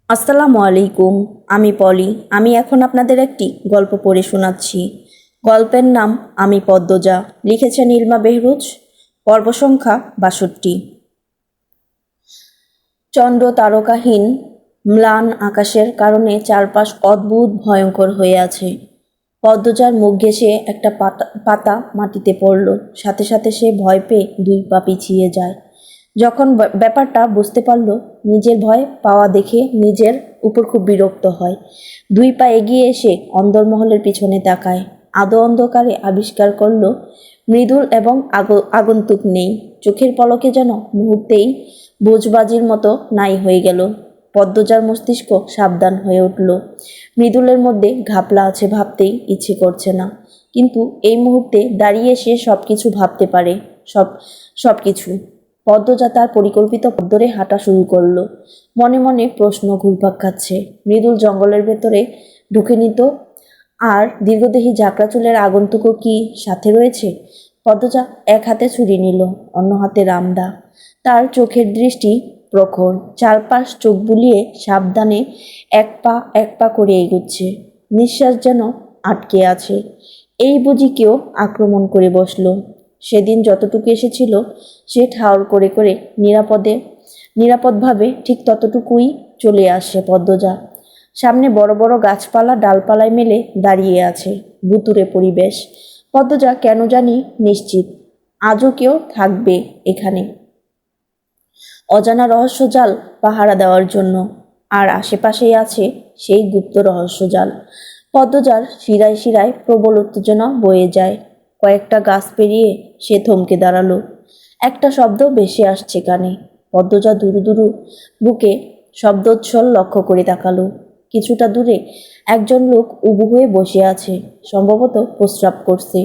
আসসালামু আলাইকুম। আমি পলি। আমি এখন আপনাদের একটি গল্প পড়ে শোনাচ্ছি। গল্পের নাম আমি পদ্মজা। লিখেছেন ইলমা বেহরুজ। পর্ব সংখ্যা ৬২। চন্দ্র তারকাহীন ম্লান আকাশের কারণে চারপাশ অদ্ভুত ভয়ঙ্কর হয়ে আছে। পদ্মজার মুখ ঘেঁষে একটা পাতা মাটিতে পড়ল। সাথে সাথে সে ভয় পেয়ে 2 পা পিছিয়ে যায়। যখন ব্যাপারটা বুঝতে পারল, নিজের ভয় পাওয়া দেখে নিজের উপর খুব বিরক্ত হয়। 2 পা এগিয়ে এসে অন্দরমহলের পিছনে তাকায়। আদো অন্ধকারে আবিষ্কার করল মৃদুল এবং আগন্তুক নেই। চোখের পলকে যেন মুহূর্তেই বোঝবাজির মতো নাই হয়ে গেল। পদ্মজার মস্তিষ্ক সাবধান হয়ে উঠল। মৃদুলের মধ্যে ঘাপলা আছে ভাবতেই ইচ্ছে করছে না, কিন্তু এই মুহূর্তে দাঁড়িয়ে সে সব কিছু ভাবতে পারে। সব কিছু। পদ্মজা তার পরিকল্পিত পথ ধরে হাঁটা শুরু করলো। মনে মনে প্রশ্ন ঘুরপাক খাচ্ছে। মৃদুল জঙ্গলের ভেতরে ঢুকে নিত, আর দীর্ঘদেহী ঝাঁকড়া চুলের আগন্তুকও কি সাথে রয়েছে? পদ্মজা এক হাতে ছুরি নিল, অন্য হাতে রামদা। তার চোখের দৃষ্টি প্রখর, চারপাশ চোখ বুলিয়ে সাবধানে এক পা করে এগুচ্ছে। নিঃশ্বাস যেন আটকে আছে। এই বুঝি কেউ আক্রমণ করে বসলো। সেদিন যতটুকু এসেছিল সে ঠাউর করে করে নিরাপদভাবে ঠিক ততটুকুই চলে আসে। পদ্মজা সামনে বড় বড় গাছপালা ডালপালায় মেলে দাঁড়িয়ে আছে। ভুতুড়ে পরিবেশ। পদ্মজা কেন জানি নিশ্চিত আজও কেউ থাকবে এখানে, অজানা রহস্য জাল পাহারা দেওয়ার জন্য। আর আশেপাশেই আছে সেই গুপ্ত রহস্য জাল। পদ্মজার শিরায় শিরায় প্রবল উত্তেজনা বয়ে যায়। কয়েকটা গাছ পেরিয়ে সে থমকে দাঁড়ালো। একটা শব্দ ভেসে আসছে কানে। পদ্মজা দুরু দুরু বুকে শব্দোচ্ছল লক্ষ্য করে তাকালো। কিছুটা দূরে একজন লোক উবু হয়ে বসে আছে, সম্ভবত প্রস্রাব করছে।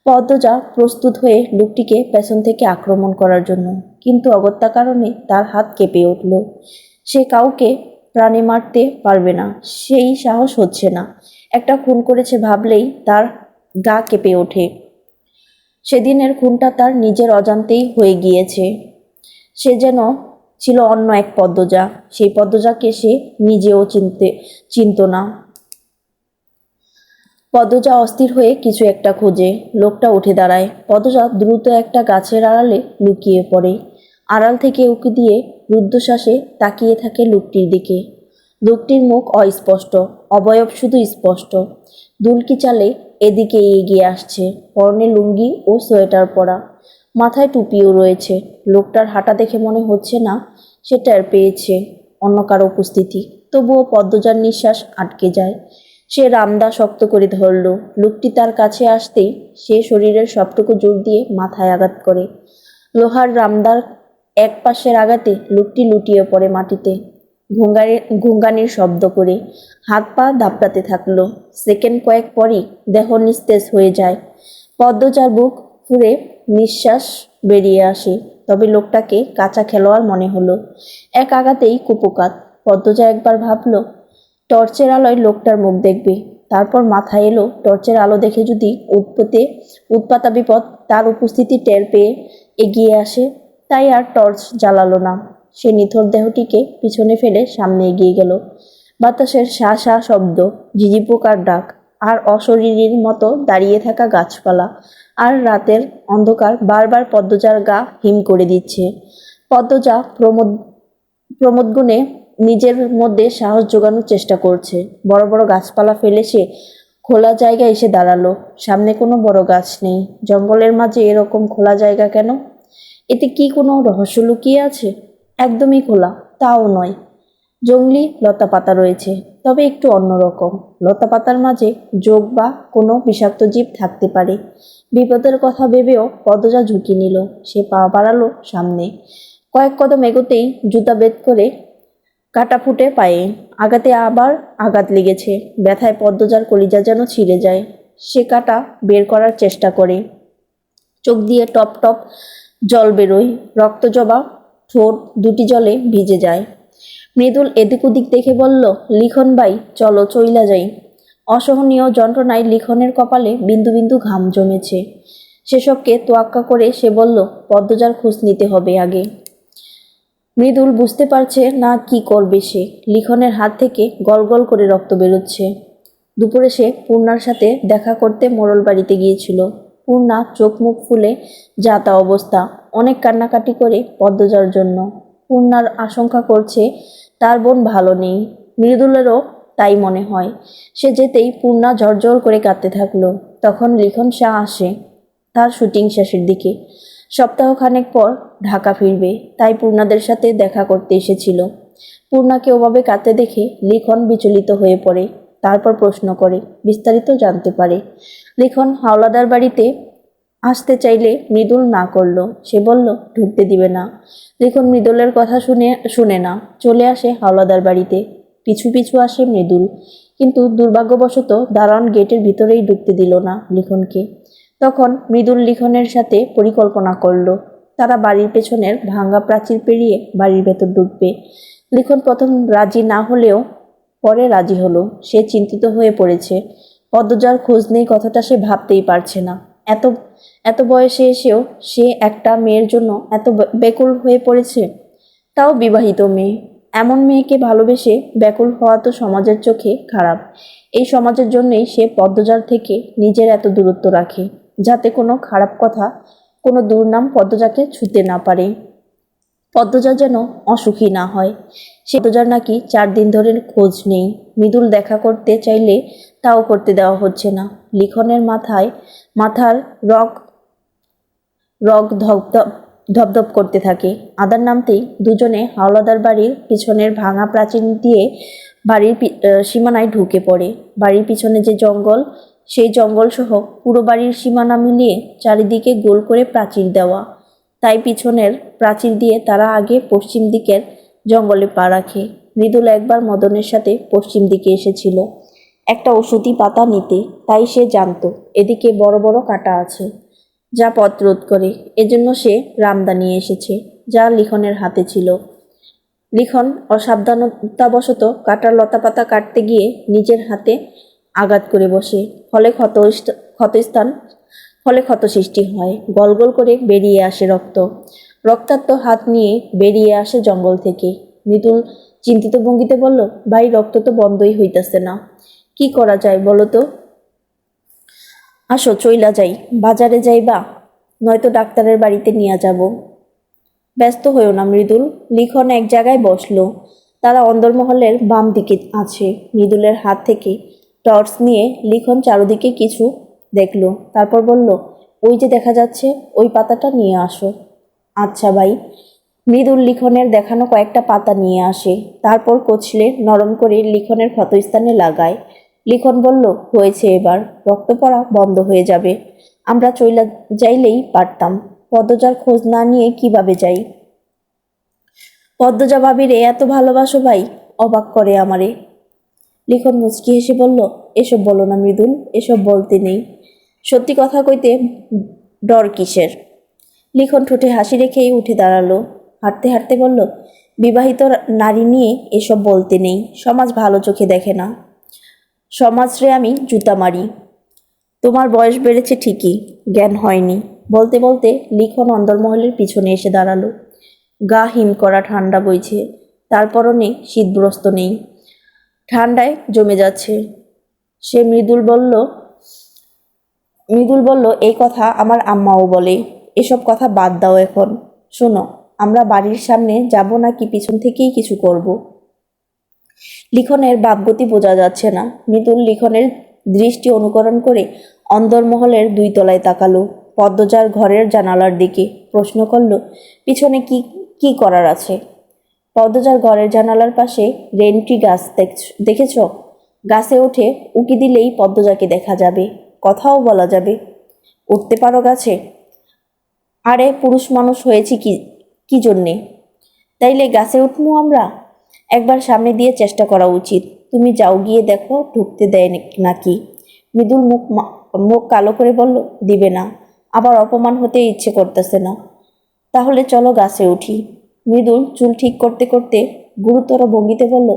পদ্মজা প্রস্তুত হয়ে লোকটিকে পেছন থেকে আক্রমণ করার জন্য, কিন্তু অগত্যা কারণে তার হাত কেঁপে উঠল। সে কাউকে প্রাণে মারতে পারবে না, সেই সাহস হচ্ছে না। একটা খুন করেছে ভাবলেই তার গা কেঁপে ওঠে। সেদিনের খুনটা তার নিজের অজান্তেই হয়ে গিয়েছে। সে যেন ছিল অন্য এক পদ্মজা। সেই পদ্মজাকে সে নিজেও চিনত না। পদ্মজা অস্থির হয়ে কিছু একটা খোঁজে। লোকটা উঠে দাঁড়ায়। পদ্মজা দ্রুত একটা গাছের আড়ালে লুকিয়ে পড়ে। আড়াল থেকে উঁকি দিয়ে রুদ্ধশ্বাসে তাকিয়ে থাকে লোকটির দিকে। লোকটির মুখ অস্পষ্ট, অবয়ব শুধু স্পষ্ট। দুলকি চালে এদিকে এগিয়ে আসছে। পরনে লুঙ্গি ও সোয়েটার পরা, মাথায় টুপিও রয়েছে। লোকটার হাঁটা দেখে মনে হচ্ছে না সে টের পেয়েছে অন্য কারো উপস্থিতি। তবুও পদ্মজার নিঃশ্বাস আটকে যায়। সে রামদা শক্ত করে ধরল। লোকটি তার কাছে আসতেই সে শরীরের সবটুকু জোর দিয়ে মাথায় আঘাত করে। লোহার রামদার এক পাশের আঘাতে লোকটি লুটিয়ে পড়ে মাটিতে, ঘুঙ্গানির শব্দ করে। হাত পা দাপড়াতে থাকলো। সেকেন্ড কয়েক পরই দেহ নিস্তেজ হয়ে যায়। পদ্মজার বুক ফুঁড়ে নিঃশ্বাস বেরিয়ে আসে। তবে লোকটাকে কাঁচা খেলোয়াড় মনে হলো। এক আঘাতেই কুপোকাত। পদ্মজা একবার ভাবল টর্চের আলোয় লোকটার মুখ দেখবে। তারপর মাথায় এলো টর্চের আলো দেখে যদি উৎপাতা বিপদ তার উপস্থিতি টের পেয়ে এগিয়ে আসে। তাই আর টর্চ জ্বালালো না। সে নিথর দেহটিকে পিছনে ফেলে সামনে এগিয়ে গেল। বাতাসের শা শা শব্দ, ঝিঝি পোকার ডাক, আর অশরীরীর মতো দাঁড়িয়ে থাকা গাছপালা আর রাতের অন্ধকার বারবার পদ্মজার গা হিম করে দিচ্ছে। পদ্মজা প্রমোদগুণে নিজের মধ্যে সাহস জোগানোর চেষ্টা করছে। বড় বড় গাছপালা ফেলে সে খোলা জায়গায় এসে দাঁড়ালো। সামনে কোনো বড় গাছ নেই। জঙ্গলের মাঝে এরকম খোলা জায়গা কেন? এতে কি কোনো রহস্য লুকিয়ে আছে? একদমই খোলা তাও নয়। জংলি লতা পাতা রয়েছে, তবে একটু অন্যরকম। লতা পাতার মাঝে যোগ বা কোনো বিষাক্ত জীব থাকতে পারে। বিপদের কথা ভেবেও পদ্মজা ঝুঁকি নিল। সে পা বাড়ালো সামনে। কয়েক কদম এগোতেই জুতা বেদ করে কাটা ফুটে পায়ে। আঘাতে আবার আঘাত লেগেছে। ব্যথায় পদ্মজার কলিজা যেন ছিঁড়ে যায়। সে কাটা বের করার চেষ্টা করে। চোখ দিয়ে টপ টপ জল বেরোয়। রক্ত জবা ঠোঁট দুটি জলে ভিজে যায়। মৃদুল এদিক ওদিক দেখে বলল, লিখন ভাই, চলো চইলা যাই। অসহনীয় যন্ত্রণায় লিখনের কপালে বিন্দু বিন্দু ঘাম জমেছে। সেসবকে তোয়াক্কা করে সে বলল, পদ্মজার খোঁজ নিতে হবে আগে। মৃদুল বুঝতে পারছে না কি করবে সে। লিখনের হাত থেকে গল গল করে রক্ত বেরোচ্ছে। দুপুরে সে পূর্ণার সাথে দেখা করতে মোড়ল বাড়িতে গিয়েছিল। পূর্ণা চোখ মুখ ফুলে যা তা অবস্থা, অনেক কান্নাকাটি করে পদ্মজার জন্য। পূর্ণার আশঙ্কা করছে তার বোন ভালো নেই। মৃদুলেরও তাই মনে হয়। সে যেতেই পূর্ণা ঝরঝর করে কাঁদতে থাকলো। তখন লিখন শাহ আসে তার শুটিং শেষের দিকে। সপ্তাহখানেক পর ঢাকা ফিরবে, তাই পূর্ণাদের সাথে দেখা করতে এসেছিল। পূর্ণাকে ওভাবে কাঁদতে দেখে লিখন বিচলিত হয়ে পড়ে। তারপর প্রশ্ন করে, বিস্তারিত জানতে পারে। লিখন হাওলাদার বাড়িতে আসতে চাইলে মৃদুল না করলো। সে বলল ঢুকতে দিবে না। লিখন মৃদুলের কথা শুনে না, চলে আসে হাওলাদার বাড়িতে। পিছু পিছু আসে মৃদুল, কিন্তু দুর্ভাগ্যবশত দারোয়ান গেটের ভিতরেই ঢুকতে দিল না লিখনকে। তখন মৃদুল লিখনের সাথে পরিকল্পনা করলো তারা বাড়ির পেছনের ভাঙা প্রাচীর পেরিয়ে বাড়ির ভেতর ঢুকবে। লিখন প্রথম রাজি না হলেও পরে রাজি হলো। সে চিন্তিত হয়ে পড়েছে। পদ্মজার খোঁজ নেই কথাটা সে ভাবতেই পারছে না। এত এত বয়সে এসেও সে একটা মেয়ের জন্য এত ব্যাকুল হয়ে পড়েছে, তাও বিবাহিত মেয়ে। এমন মেয়েকে ভালোবেসে ব্যাকুল হওয়া তো সমাজের চোখে খারাপ। এই সমাজের জন্যই সে পদ্মজার থেকে নিজের এত দূরত্ব রাখে, যাতে কোনো খারাপ কথা, কোনো দুর্নাম পদ্মজাকে ছুঁতে না পারে। পদ্মজা যেন অসুখী না হয়। সে পদ্মজার নাকি 4 দিন ধরে খোঁজ নেই। মৃদুল দেখা করতে চাইলে তাও করতে দেওয়া হচ্ছে না। লিখনের মাথার রগ রগ ধপধপ ধপধপ করতে থাকে। আদার নামতেই দুজনে হাওলাদার বাড়ির পিছনের ভাঙা প্রাচীর দিয়ে বাড়ির সীমানায় ঢুকে পড়ে। বাড়ির পিছনে যে জঙ্গল, সেই জঙ্গল সহ পুরো বাড়ির সীমানা মিলিয়ে চারিদিকে গোল করে প্রাচীর দেওয়া। তাই পিছনের প্রাচীর দিয়ে তারা আগে পশ্চিম দিকের জঙ্গলে পা রাখে। মৃদুল একবার মদনের সাথে পশ্চিম দিকে এসেছিল একটা ওষুধি পাতা নিতে, তাই সে জানতো এদিকে বড় বড় কাঁটা আছে যা পথ রোধ করে। এজন্য সে রামদা নিয়ে এসেছে, যা লিখনের হাতে ছিল। লিখন অসাবধানতাবশত কাটার লতাপাতা কাটতে গিয়ে নিজের হাতে আঘাত করে বসে। ফলে ক্ষত সৃষ্টি হয়। গল গল করে বেরিয়ে আসে রক্ত। রক্তাক্ত হাত নিয়ে বেরিয়ে আসে জঙ্গল থেকে। মৃদুল চিন্তিত ভঙ্গিতে বলল, ভাই, রক্ত তো বন্ধই হইতেছে না। কি করা যায় বলো তো? আসো চইলা যাই, বাজারে যাইবা, নয়তো ডাক্তারের বাড়িতে নিয়ে যাব। ব্যস্ত হইও না মৃদুল। লিখন এক জায়গায় বসলো। তারা অন্দরমহলের বাম দিকে আছে। মৃদুলের হাত থেকে টর্চ নিয়ে লিখন চারদিকে কিছু দেখলো। তারপর বলল, ওই যে দেখা যাচ্ছে, ওই পাতাটা নিয়ে আসো। আচ্ছা ভাই। মৃদুল লিখনের দেখানো কয়েকটা পাতা নিয়ে আসে। তারপর কচলে নরম করে লিখনের ক্ষতস্থানে লাগায়। লিখন বলল, হয়েছে, এবার রক্ত পড়া বন্ধ হয়ে যাবে। আমরা চইলা যাইলেই পারতাম। পদ্মজার খোঁজ না নিয়ে কিভাবে যাই? পদ্মজা ভাবিরে এত ভালোবাসো ভাই? অবাক করে আমারে। লিখন মুচকি হেসে বলল, এসব বলো না মৃদুল, এসব বলতে নেই। সত্যি কথা কইতে ডর কিসের? লিখন ঠোঁটে হাসি রেখেই উঠে দাঁড়ালো। হাঁটতে হাঁটতে বলল, বিবাহিত নারী নিয়ে এসব বলতে নেই। সমাজ ভালো চোখে দেখে না। সমাজরে আমি জুতা মারি। তোমার বয়স বেড়েছে ঠিকই, জ্ঞান হয়নি। বলতে বলতে লিখন অন্দরমহলের পিছনে এসে দাঁড়ালো। গা হিম করা ঠান্ডা বইছে, তার পরনে শীতবস্ত্র নেই, ঠান্ডায় জমে যাচ্ছে। সে মৃদুল বলল, এই কথা আমার আম্মাও বলে। এসব কথা বাদ দাও এখন। শোনো, আমরা বাড়ির সামনে যাব নাকি পিছন থেকেই কিছু করব? লিখনের ভাবগতি বোঝা যাচ্ছে না। মৃদুল লিখনের দৃষ্টি অনুকরণ করে অন্দরমহলের 2 তলায় তাকালো। পদ্মজার ঘরের জানালার দিকে প্রশ্ন করল, পিছনে কি কি করার আছে? পদ্মজার ঘরের জানালার পাশে রেন্টি গাছ দেখেছ? গাছে উঠে উকি দিলেই পদ্মজাকে দেখা যাবে, কথাও বলা যাবে। উঠতে পারো গাছে? আরে পুরুষ মানুষ হয়েছি কি কি জন্যে? তাইলে গাছে উঠবো আমরা? একবার সামনে দিয়ে চেষ্টা করা উচিত। তুমি যাও, গিয়ে দেখো ঢুকতে দেয় নাকি। মৃদুল মুখ কালো করে বলল, দিবে না। আবার অপমান হতে ইচ্ছে করতেছে না। তাহলে চলো গাছে উঠি। মৃদুল চুল ঠিক করতে করতে গুরুতর ভঙ্গিতে বলল,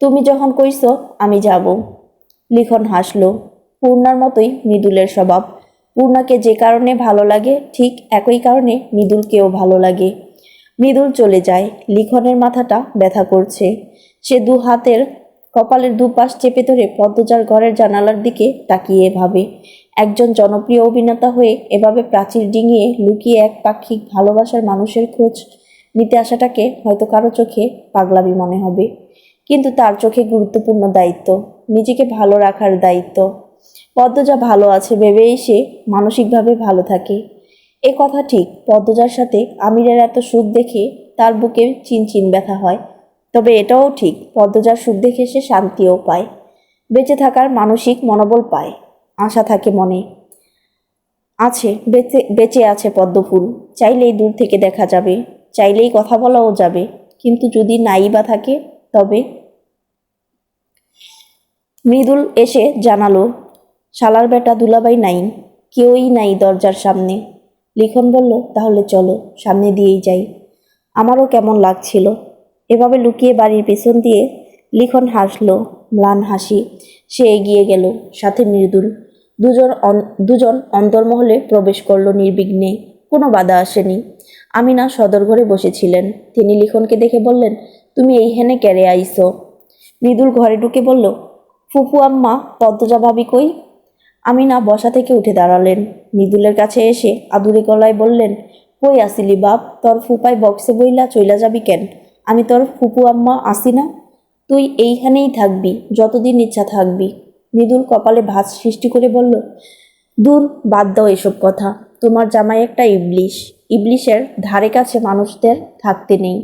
তুমি যখন কইছো আমি যাব। লিখন হাসলো। পূর্ণার মতোই মৃদুলের স্বভাব। পূর্ণাকে যে কারণে ভালো লাগে, ঠিক একই কারণে মৃদুলকেও ভালো লাগে। মৃদুল চলে যায়। লিখনের মাথাটা ব্যথা করছে। সে দু হাতের কপালের দুপাশ চেপে ধরে পদ্মজার ঘরের জানালার দিকে তাকিয়ে ভাবে, একজন জনপ্রিয় অভিনেতা হয়ে এভাবে প্রাচীর ডিঙিয়ে লুকিয়ে এক পাক্ষিক ভালোবাসার মানুষের খোঁজ নিতে আসাটাকে হয়তো কারো চোখে পাগলামি মনে হবে, কিন্তু তার চোখে গুরুত্বপূর্ণ দায়িত্ব, নিজেকে ভালো রাখার দায়িত্ব। পদ্মজা ভালো আছে ভেবেই সে মানসিকভাবে ভালো থাকে। এ কথা ঠিক, পদ্মজার সাথে আমিরের এত সুখ দেখে তার বুকে চিনচিন ব্যথা হয়। তবে এটাও ঠিক, পদ্মজার সুখ দেখে সে শান্তিও পায়, বেঁচে থাকার মানসিক মনোবল পায়, আশা থাকে মনে। বেঁচে আছে পদ্মফুল, চাইলেই দূর থেকে দেখা যাবে, চাইলেই কথা বলাও যাবে, কিন্তু যদি নাই বা থাকে তবে। মৃদুল এসে জানালো, শালার বেটা দুলাভাই নাই, কেউই নাই দরজার সামনে। লিখন বলল, তাহলে চলো, সামনে দিয়েই যাই। আমারও কেমন লাগছিল এভাবে লুকিয়ে বাড়ির পেছন দিয়ে। লিখন হাসলো, ম্লান হাসি। সে এগিয়ে গেল, সাথে মৃদুল। দুজন অন্তর্মহলে প্রবেশ করলো নির্বিঘ্নে, কোনো বাধা আসেনি। আমিনা সদর ঘরে বসেছিলেন। তিনি লিখনকে দেখে বললেন, তুমি এইখানে কেড়ে আইছো? মৃদুল ঘরে ঢুকে বলল, ফুপু আম্মা, পদ্মজা ভাবি কই? আমিনা বসা থেকে উঠে দাঁড়ালেন। মৃদুলের কাছে এসে আদুরে গলায় বললেন, কই আসিলি বাপ? তোর ফুপাই বক্সে বইলা চইলা যাবি কেন? আমি তোর ফুপু আম্মা আসি না? তুই এইখানেই থাকবি, যতদিন ইচ্ছা থাকবি। মৃদুল কপালে ভাঁজ সৃষ্টি করে বলল, দূর, বাদ দাও এসব কথা। তোমার জামাই একটা ইবলিশ, ইবলিশের ধারে কাছে মানুষদের থাকতে নেই।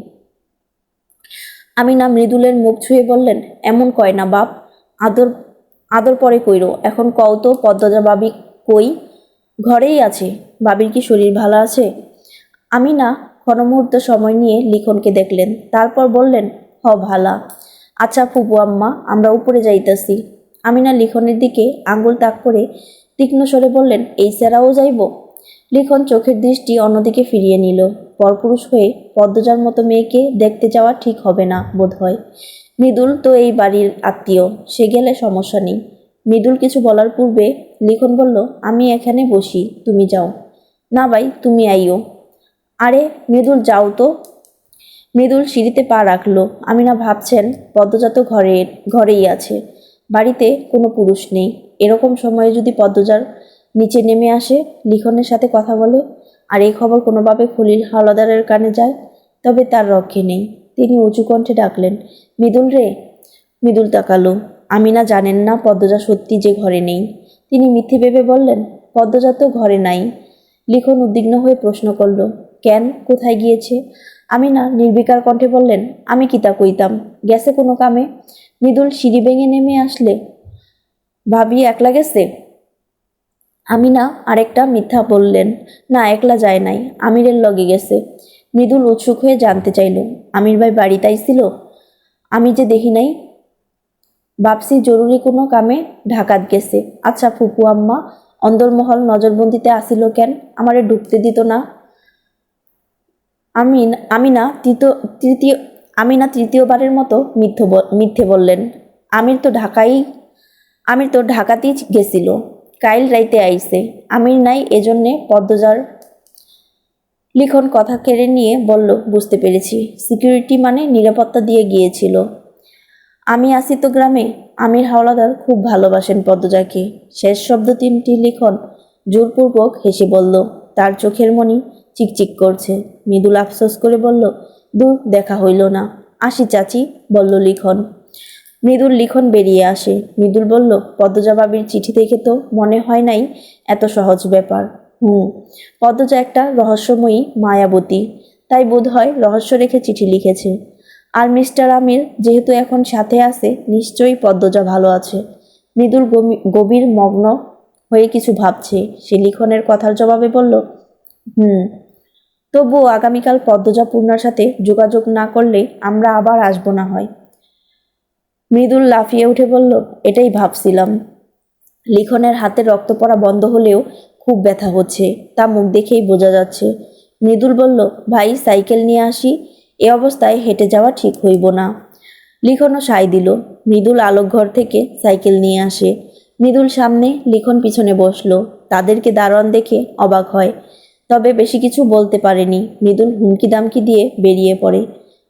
আমিনা মৃদুলের মুখ ছুঁয়ে বললেন, এমন কয় না বাপ, আদর আদর পরে কইরো, এখন কও তো পদ্মজা বাবি কই? ঘরেই আছে। বাবির কি শরীর ভালো আছে? আমিনা ক্ষণমুহূর্ত সময় নিয়ে লিখনকে দেখলেন, তারপর বললেন, হ ভালা। আচ্ছা ফুপু আম্মা, আমরা উপরে যাইতাছি। আমিনা লিখনের দিকে আঙ্গুল তাক করে তীক্ষ্ণ স্বরে বললেন, এই সেরাও যাইব? লিখন চোখের দৃষ্টি অন্যদিকে ফিরিয়ে নিল। পরপুরুষ হয়ে পদ্মজার মতো মেয়েকে দেখতে যাওয়া ঠিক হবে না বোধ হয়। মৃদুল তো এই বাড়ির আত্মীয়, সে গেলে সমস্যা নেই। মৃদুল কিছু বলার পূর্বে লিখন বলল, আমি এখানে বসি, তুমি যাও। না ভাই, তুমি আইও। আরে মৃদুল, যাও তো। মৃদুল সিঁড়িতে পা রাখলো। আমিনা ভাবছেন, পদ্মজা তো ঘরেই আছে, বাড়িতে কোনো পুরুষ নেই। এরকম সময়ে যদি পদ্মজার নিচে নেমে আসে, লিখনের সাথে কথা বলে, আর এই খবর কোনোভাবে খলিল হাওলাদারের কানে যায়, তবে তার রক্ষে নেই। তিনি উঁচু কণ্ঠে ডাকলেন, মৃদুল রে। মৃদুল তাকালো। আমিনা জানেন না পদ্মজা সত্যি যে ঘরে নেই। তিনি মিথ্যে ভেবে বললেন, পদ্মজা তো ঘরে নাই। লিখন উদ্বিগ্ন হয়ে প্রশ্ন করল, কেন, কোথায় গিয়েছে? আমিনা নির্বিকার কণ্ঠে বললেন, আমি কি তা কইতাম, গেছে কোনো কামে। মৃদুল সিঁড়ি ভেঙে নেমে আসলে, ভাবি একলা গেছে? আমিনা আরেকটা মিথ্যা বললেন, না একলা যায় নাই, আমিরের লগে গেছে। মৃদুল উৎসুক হয়ে জানতে চাইল, আমির ভাই বাড়িতে আইছিল? আমি যে দেখি নাই। ভাবছি জরুরি কোনো কামে ঢাকাত গেছে। আচ্ছা ফুপু আম্মা, অন্দরমহল নজরবন্দিতে আসিল কেন? আমারে ঢুকতে দিত না। আমিনা তৃতীয় আমিনা তৃতীয়বারের মতো মিথ্যে বললেন, আমির তো ঢাকাতেই গেছিল, কাইল রাইতে আইছে। আমির নাই, এজন্যে পদ্মজার। লিখন কথা কেড়ে নিয়ে বলল, বুঝতে পেরেছি, সিকিউরিটি মানে নিরাপত্তা দিয়ে গিয়েছিল। আমি আসি তো গ্রামে। আমির হাওলাদার খুব ভালোবাসেন পদ্মজাকে। শেষ শব্দ তিনটি লিখন জোরপূর্বক হেসে বলল, তার চোখের মণি চিকচিক করছে। মৃদুল আফসোস করে বলল, দূর, দেখা হইল না। আসি চাচি, বলল লিখন। লিখন বেরিয়ে আসে। মৃদুল বলল, পদ্মজা বাবির চিঠি দেখে তো মনে হয় নাই এত সহজ ব্যাপার। পদ্মজা একটা রহস্যময়ী মায়াবতী, তাই বোধ হয় রহস্য রেখে চিঠি লিখেছে। আর মিস্টার আমির যেহেতু এখন সাথে আছে, নিশ্চয়ই পদ্মজা ভালো আছে। মৃদুল গভীর মগ্ন হয়ে কিছু ভাবছে। সে লিখনের কথার জবাবে বলল, তবুও আগামীকাল পদ্মজা পূর্ণার সাথে যোগাযোগ না করলে আমরা আবার আসবো না হয়। মৃদুল লাফিয়ে উঠে বলল, এটাই ভাবছিলাম। লিখনের হাতে রক্ত পড়া বন্ধ হলেও খুব ব্যথা হচ্ছে, তা মুখ দেখেই বোঝা যাচ্ছে। মৃদুল বলল, ভাই সাইকেল নিয়ে আসি, এ অবস্থায় হেঁটে যাওয়া ঠিক হইব না। লিখনও সায় দিল। মৃদুল আলোকঘর থেকে সাইকেল নিয়ে আসে। মৃদুল সামনে, লিখন পিছনে বসলো। তাদেরকে দারোয়ান দেখে অবাক হয়। সাইকেল নিয়ে আসে। মৃদুল বলল, ভাই, সাইকেল নিয়ে আসি। লিখন সাইকেল নিয়ে আসে। মৃদুল সামনে, লিখন পিছনে বসলো। তাদেরকে দারোয়ান দেখে অবাক হয়। সাইকেল নিয়ে আসে। তবে বেশি কিছু বলতে পারেনি। মৃদুল হুমকি দামকি দিয়ে বেরিয়ে পড়ে।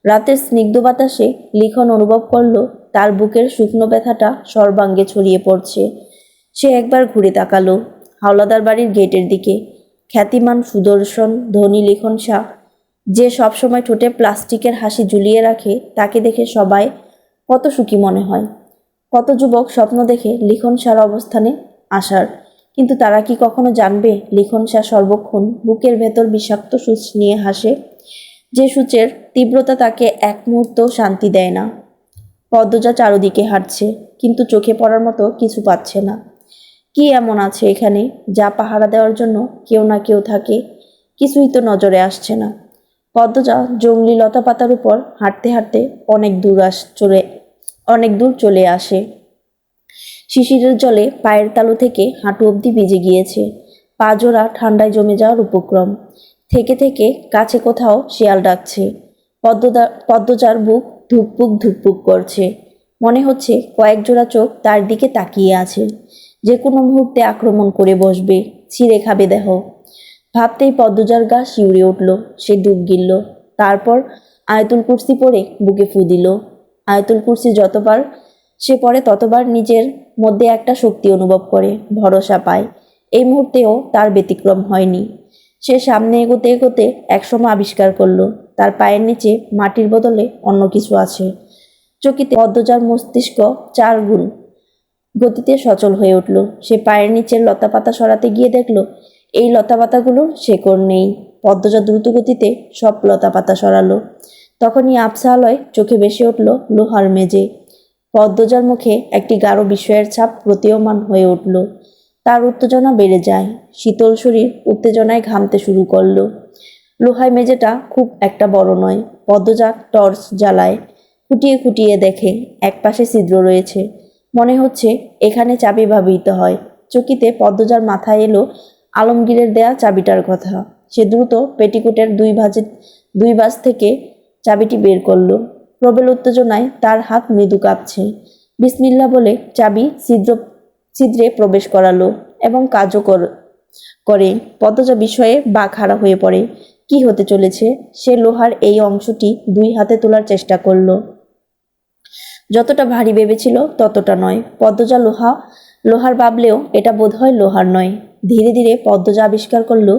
রাতের স্নিগ্ধ বাতাসে লিখন অনুভব করল তার বুকের শুকনো ব্যথাটা সর্বাঙ্গে ছড়িয়ে পড়ছে। সে একবার ঘুরে তাকালো হাওলাদার বাড়ির গেটের দিকে। খ্যাতিমান সুদর্শন ধনী লিখন শাহ, যে সবসময় ঠোঁটে প্লাস্টিকের হাসি ঝুলিয়ে রাখে, তাকে দেখে সবাই কত সুখী মনে হয়। কত যুবক স্বপ্ন দেখে লিখন শাহর অবস্থানে আসার, কিন্তু তারা কি কখনো জানবে লিখন শাহ সর্বক্ষণ বুকের ভেতর বিষাক্ত সূচ নিয়ে হাসে, যে সূচের তীব্রতা তাকে এক মুহূর্ত শান্তি দেয় না। পদ্মজা চারদিকে হাঁটছে, কিন্তু চোখে পড়ার মতো কিছু পাচ্ছে না। কি এমন আছে এখানে যা পাহারা দেওয়ার জন্য কেউ না কেউ থাকে? কিছুই তো নজরে আসছে না। পদ্মজা জংলি লতা পাতার উপর হাঁটতে হাঁটতে অনেক দূর চলে আসে। শিশিরের জলে পায়ের তালু থেকে হাঁটু অবধি ভিজে গিয়েছে। পা জোড়া ঠান্ডায় জমে যাওয়ার উপক্রম। থেকে থেকে কাছে কোথাও শিয়াল ডাকছে। পদ্মজার বুক ধুকপুক ধুকপুক করছে। মনে হচ্ছে কয়েক জোড়া চোখ তার দিকে তাকিয়ে আছে, যে কোনো মুহূর্তে আক্রমণ করে বসবে, ছিঁড়ে খাবে দেহ। ভাবতেই পদ্মজার গা শিউরে উঠল। সে ডুব গিলল। তারপর আয়াতুল কুরসি পড়ে বুকে ফু দিল। আয়াতুল কুরসি যতবার সে পড়ে ততবার নিজের মধ্যে একটা শক্তি অনুভব করে, ভরসা পায়। এই মুহূর্তেও তার ব্যতিক্রম হয়নি। সে সামনে এগোতে এগোতে একসময় আবিষ্কার করলো তার পায়ের নিচে মাটির বদলে অন্য কিছু আছে। চকিতে পদ্মজার মস্তিষ্ক 4 গুণ গতিতে সচল হয়ে উঠল। সে পায়ের নিচের লতাপাতা সরাতে গিয়ে দেখল এই লতাপাতাগুলোর শেকড় নেই। পদ্মজা দ্রুত গতিতে সব লতাপাতা সরালো। তখনই আবছা আলোয় চোখে ভেসে উঠল লোহার মেজে। পদ্মজার মুখে একটি গাঢ় বিস্ময়ের ছাপ প্রতীয়মান হয়ে উঠল। তার উত্তেজনা বেড়ে যায়। শীতল শরীর উত্তেজনায় ঘামতে শুরু করলো। লোহায় মেজেটা খুব একটা বড় নয়। পদ্মজা টর্চ জ্বালায়, খুঁটিয়ে খুঁটিয়ে দেখে একপাশে ছিদ্র রয়েছে। মনে হচ্ছে এখানে চাবি ব্যবহৃত হয়। চকিতে পদ্মজার মাথায় এলো আলমগীরের দেয়া চাবিটার কথা। সে দ্রুত পেটিকোটের দুই ভাঁজ থেকে চাবিটি বের করলো। প্রবল উত্তেজনায় তার হাত মৃদু কাঁপছে। বিসমিল্লাহ বলে চাবি ছিদ্রে প্রবেশ করালো এবং কাজও করে। পদ্মজা বিষয়ে বাকহারা হয়ে পড়ে। কি হতে চলেছে? সে লোহার এই অংশটি 2 হাতে তোলার চেষ্টা করলো। যতটা ভারী ভেবেছিল ততটা নয়। পদ্মজা লোহার ভাবলেও এটা বোধহয় লোহার নয়। ধীরে ধীরে পদ্মজা আবিষ্কার করলো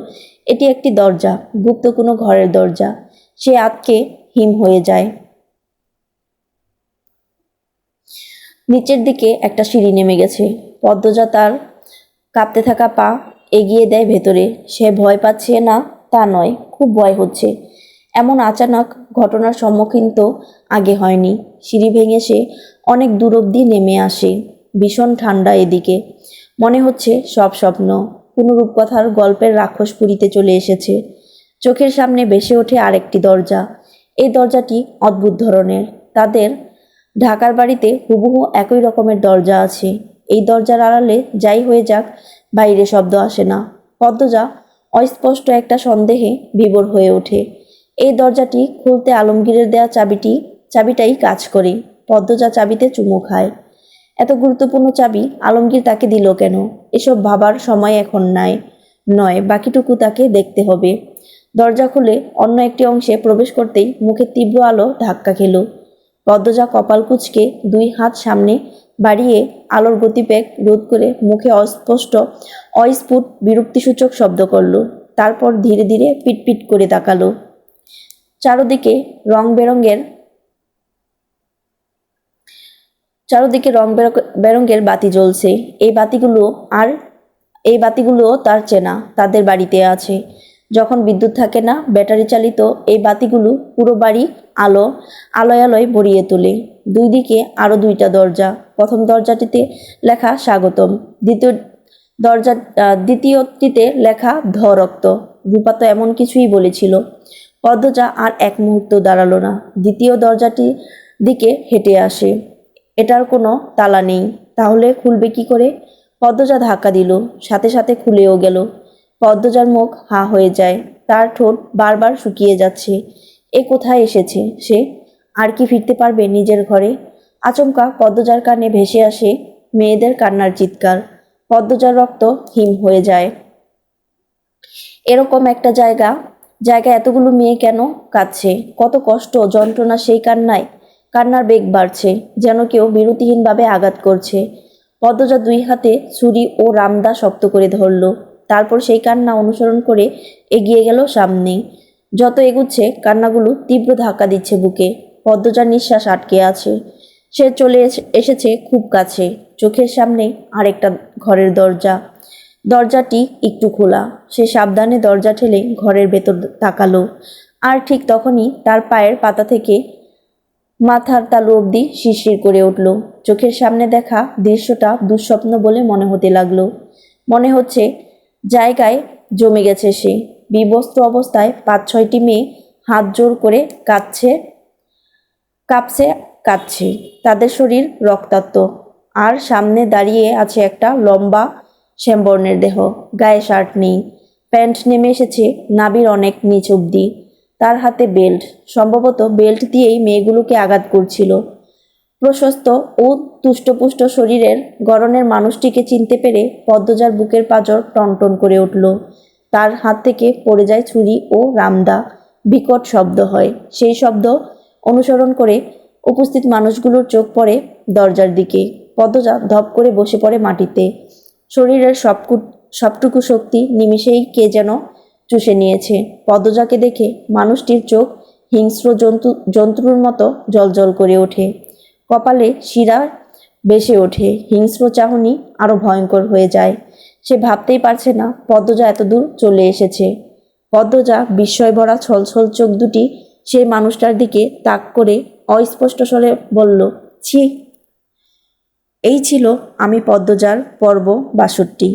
এটি একটি দরজা, গুপ্ত কোনো ঘরের দরজা। সে আতকে হিম হয়ে যায়। নিচের দিকে একটা সিঁড়ি নেমে গেছে। পদ্মজা তার কাঁপতে থাকা পা এগিয়ে দেয় ভেতরে। সে ভয় পাচ্ছে না তা নয়, খুব ভয় হচ্ছে। এমন আচানক ঘটনার সম্মুখীন তো আগে হয়নি। সিঁড়ি ভেঙে সে অনেক দূর অবধি নেমে আসে। ভীষণ ঠান্ডা এদিকে। মনে হচ্ছে সব স্বপ্ন। কোনো রূপকথার গল্পের রাক্ষসপুরীতে চলে এসেছে। চোখের সামনে ভেসে ওঠে আরেকটি দরজা। এই দরজাটি অদ্ভুত ধরনের। তাদের ঢাকার বাড়িতে হুবহু একই রকমের দরজা আছে। এই দরজার আড়ালে যাই হয়ে যাক, বাইরে শব্দ আসে না। পদ্মজা অস্পষ্ট একটা সন্দেহে বিভোর হয়ে ওঠে। এই দরজাটি খুলতে আলমগীরের দেয়া চাবিটাই কাজ করে। পদ্মজা চাবিতে চুমু খায়। এত গুরুত্বপূর্ণ চাবি আলমগীর তাকে দিল কেন? এসব ভাবার সময় এখন নয়, বাকিটুকু তাকে দেখতে হবে। দরজা খুলে অন্য একটি অংশে প্রবেশ করতেই মুখে তীব্র আলো ধাক্কা খেল। পদ্মজা কপাল কুঁচকে 2 হাত সামনে বাড়িয়ে আলোর গতিবেগ রোধ করে মুখে অস্ফুট বিরক্তিসূচক শব্দ করল। তারপর ধীরে ধীরে পিটপিট করে তাকালো। চারদিকে রং বেরঙের বাতি জ্বলছে। এই বাতিগুলো তার চেনা, তাদের বাড়িতে আছে। যখন বিদ্যুৎ থাকে না, ব্যাটারি চালিত এই বাতিগুলো পুরো বাড়ি আলোয় ভরিয়ে তোলে। 2 দিকে আরো 2টা দরজা। প্রথম দরজাটিতে লেখা স্বাগতম, দ্বিতীয়টিতে লেখা ধ রক্ত। রূপা তো এমন কিছুই বলেছিল। পদ্মজা আর এক মুহূর্ত দাঁড়ালো না। দ্বিতীয় দরজাটির দিকে হেঁটে আসে। এটার কোনো তালা নেই, তাহলে খুলবে কি করে? পদ্মজা ধাক্কা দিল, সাথে সাথে খুলেও গেল। পদ্মজার মুখ হা হয়ে যায়। তার ঠোঁট বারবার শুকিয়ে যাচ্ছে। এ কোথায় এসেছে সে? আর কি ফিরতে পারবে নিজের ঘরে? আচমকা পদ্মজার কানে ভেসে আসে মেয়েদের কান্নার চিৎকার। পদ্মজার রক্ত হিম হয়ে যায়। এরকম একটা জায়গায় এতগুলো মেয়ে কেন কাঁদছে? কত কষ্ট যন্ত্রণা সেই কান্নার বেগ বাড়ছে, যেন কেউ বিরতিহীনভাবে আঘাত করছে। পদ্মজা দুই হাতে ছুরি ও রামদা শক্ত করে ধরল। তারপর সেই কান্না অনুসরণ করে এগিয়ে গেল সামনে। যত এগুচ্ছে কান্নাগুলো তীব্র ধাক্কা দিচ্ছে বুকে। পদ্মজার নিঃশ্বাস আটকে আছে। সে চলে এসেছে খুব কাছে। চোখের সামনে আরেকটা ঘরের দরজা। দরজাটি একটু খোলা। সে সাবধানে দরজা ঠেলে ঘরের ভেতর তাকালো। আর ঠিক তখনই তার পায়ের পাতা থেকে মাথার তালু অবধি শিরশির করে উঠল। চোখের সামনে দেখা দৃশ্যটা দুঃস্বপ্ন বলে মনে হতে লাগলো। মনে হচ্ছে জায়গায় জমে গেছে সে। বিবস্ত্র অবস্থায় 5-6টি মেয়ে হাত জোর করে কাঁপছে। তাদের শরীর রক্তাক্ত। আর সামনে দাঁড়িয়ে আছে একটা লম্বা শ্যামবর্ণের দেহ। গায়ে শার্ট নেই, প্যান্ট নেমে এসেছে নাভির অনেক নিচ অব্দি। তার হাতে বেল্ট, সম্ভবত বেল্ট দিয়েই মেয়েগুলোকে আঘাত করছিল। প্রশস্ত ও তুষ্টপুষ্ট শরীরের গড়নের মানুষটিকে চিনতে পেরে পদ্মজার বুকের পাঁজর টনটন করে উঠল। তার হাত থেকে পড়ে যায় ছুরি ও রামদা। বিকট শব্দ হয়। সেই শব্দ অনুসরণ করে উপস্থিত মানুষগুলোর চোখ পড়ে দরজার দিকে। পদ্মজা ধপ করে বসে পড়ে মাটিতে। শরীরের সবটুকু শক্তি নিমিষেই কে যেন চুষে নিয়েছে। পদ্মজাকে দেখে মানুষটির চোখ হিংস্র জন্তুর মতো জ্বলজ্বল করে ওঠে। কপালে শিরা বেশে ওঠে। হিংস্র চাহনি আরো ভয়ঙ্কর হয়ে যায়। সে ভাবতেই পারছে না পদ্মজা এত দূর চলে এসেছে। পদ্মজা বিস্ময় ভরা ছলছল চোখ দুটি সেই মানুষটার দিকে তাক করে অস্পষ্ট স্বরে বলল, ছি। এই ছিল আমি পদ্মজার পর্ব 62।